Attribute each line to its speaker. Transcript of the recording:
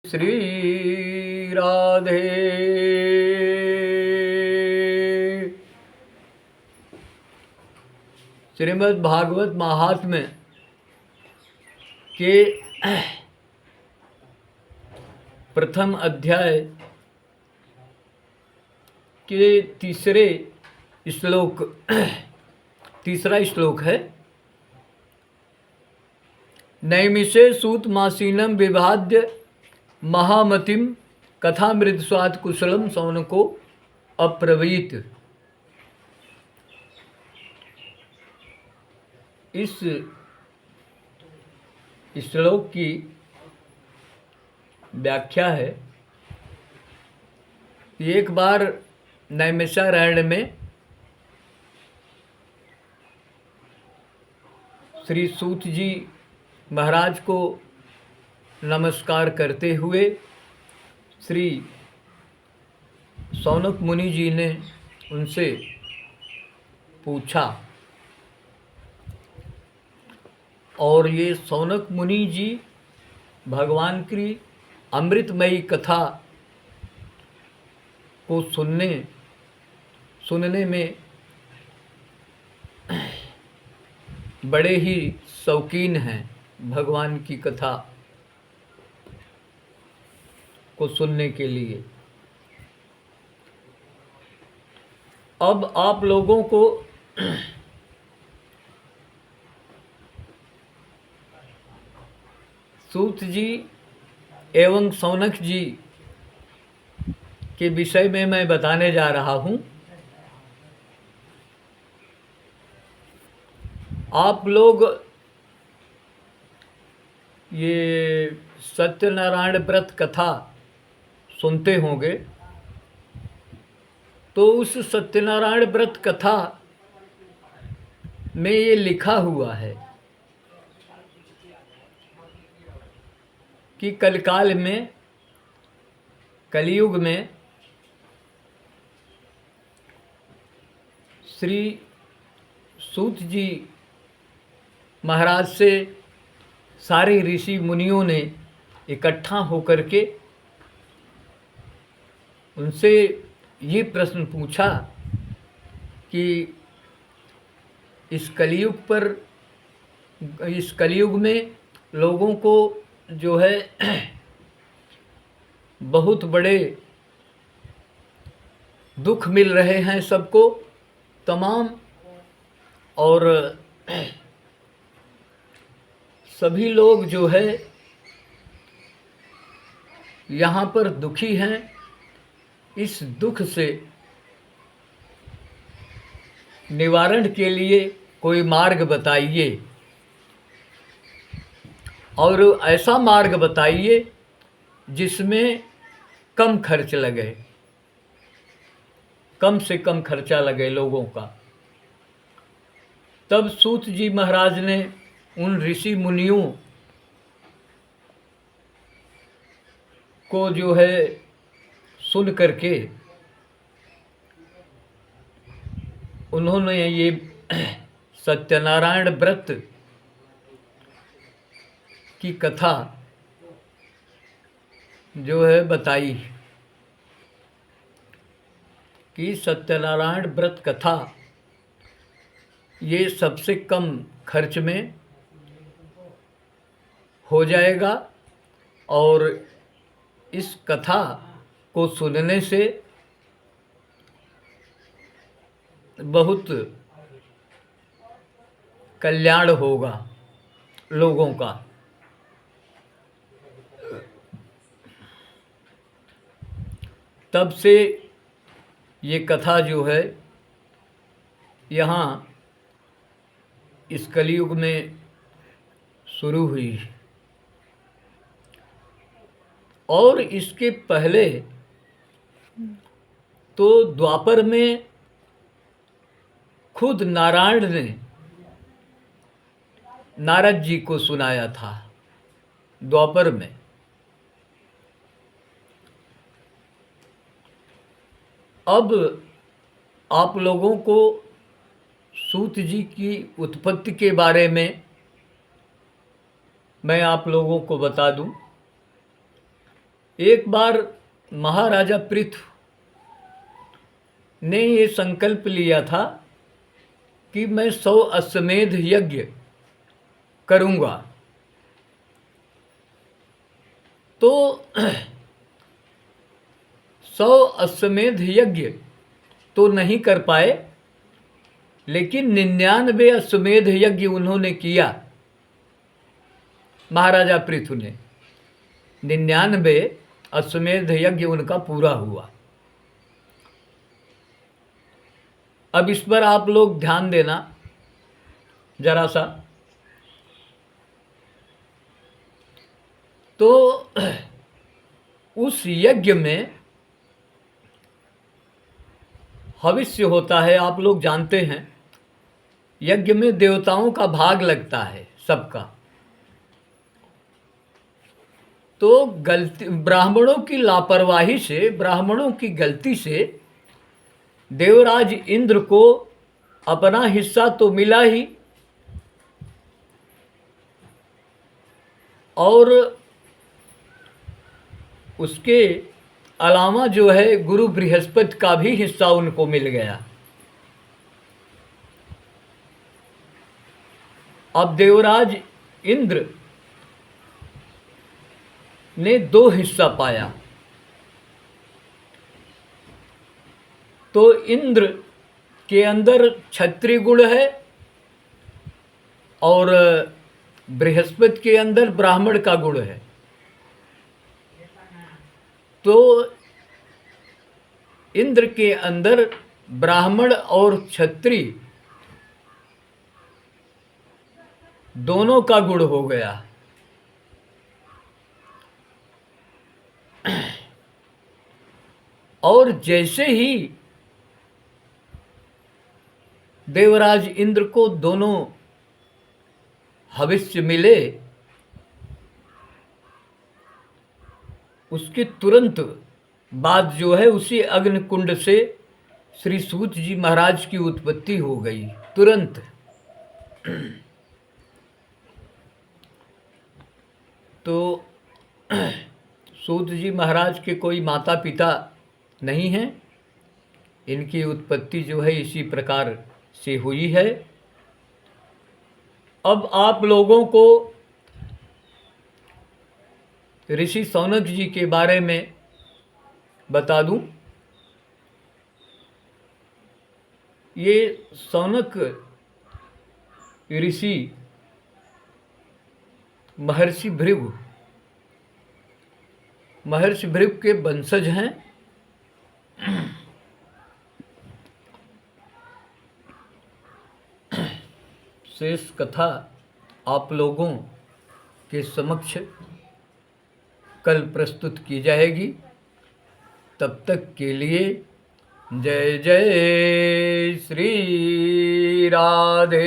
Speaker 1: श्री राधे। श्रीमद् भागवत महात्म्य के प्रथम अध्याय के तीसरा श्लोक है। नैमिषे सूतमासीनम विभाद्य महामतिम कथामृत स्वाद कुशलम सौनको अप्रवीत। इस श्लोक की व्याख्या है। एक बार नैमिषारण्य में श्री सूत जी महाराज को नमस्कार करते हुए श्री सौनक मुनि जी ने उनसे पूछा, और ये सौनक मुनि जी भगवान की अमृतमयी कथा को सुनने में बड़े ही शौकीन हैं। भगवान की कथा को सुनने के लिए अब आप लोगों को सूत जी एवं सौनक जी के विषय में मैं बताने जा रहा हूँ। आप लोग ये सत्यनारायण व्रत कथा सुनते होंगे, तो उस सत्यनारायण व्रत कथा में ये लिखा हुआ है कि कलकाल में, कलयुग में श्री सूत जी महाराज से सारे ऋषि मुनियों ने इकट्ठा होकर के उनसे ये प्रश्न पूछा कि इस कलयुग में लोगों को जो है बहुत बड़े दुख मिल रहे हैं सबको तमाम, और सभी लोग जो है यहाँ पर दुखी हैं। इस दुख से निवारण के लिए कोई मार्ग बताइए, और ऐसा मार्ग बताइए जिसमें कम खर्च लगे, कम से कम खर्चा लगे लोगों का। तब सूत जी महाराज ने उन ऋषि मुनियों को जो है सुन करके उन्होंने ये सत्यनारायण व्रत की कथा जो है बताई कि सत्यनारायण व्रत कथा ये सबसे कम खर्च में हो जाएगा, और इस कथा को सुनने से बहुत कल्याण होगा लोगों का। तब से ये कथा जो है यहाँ इस कलयुग में शुरू हुई, और इसके पहले तो द्वापर में खुद नारायण ने नारद जी को सुनाया था। द्वापर में अब आप लोगों को सूत जी की उत्पत्ति के बारे में मैं आप लोगों को बता दूं एक बार महाराजा पृथु ने ये संकल्प लिया था कि मैं 100 अश्वमेध यज्ञ करूँगा। तो 100 अश्वमेध यज्ञ तो नहीं कर पाए, लेकिन 99 अश्वमेध यज्ञ उन्होंने किया। महाराजा पृथु ने 99 अश्वमेध यज्ञ उनका पूरा हुआ। अब इस पर आप लोग ध्यान देना जरा सा। तो उस यज्ञ में हविष्य होता है, आप लोग जानते हैं। यज्ञ में देवताओं का भाग लगता है सबका। तो गलती, ब्राह्मणों की लापरवाही से, ब्राह्मणों की गलती से देवराज इंद्र को अपना हिस्सा तो मिला ही, और उसके अलावा जो है गुरु बृहस्पति का भी हिस्सा उनको मिल गया। अब देवराज इंद्र ने 2 हिस्सा पाया। तो इंद्र के अंदर क्षत्रिय गुण है और बृहस्पति के अंदर ब्राह्मण का गुण है। तो इंद्र के अंदर ब्राह्मण और क्षत्रिय दोनों का गुण हो गया। और जैसे ही देवराज इंद्र को दोनों हविष्य मिले, उसके तुरंत बाद जो है उसी अग्निकुंड से श्री सूत जी महाराज की उत्पत्ति हो गई, तुरंत। तो सूत जी महाराज के कोई माता पिता नहीं हैं, इनकी उत्पत्ति जो है इसी प्रकार से हुई है। अब आप लोगों को ऋषि सौनक जी के बारे में बता दूं। ये सौनक ऋषि महर्षि भृगु के वंशज हैं। शेष कथा आप लोगों के समक्ष कल प्रस्तुत की जाएगी। तब तक के लिए जय जय श्री राधे।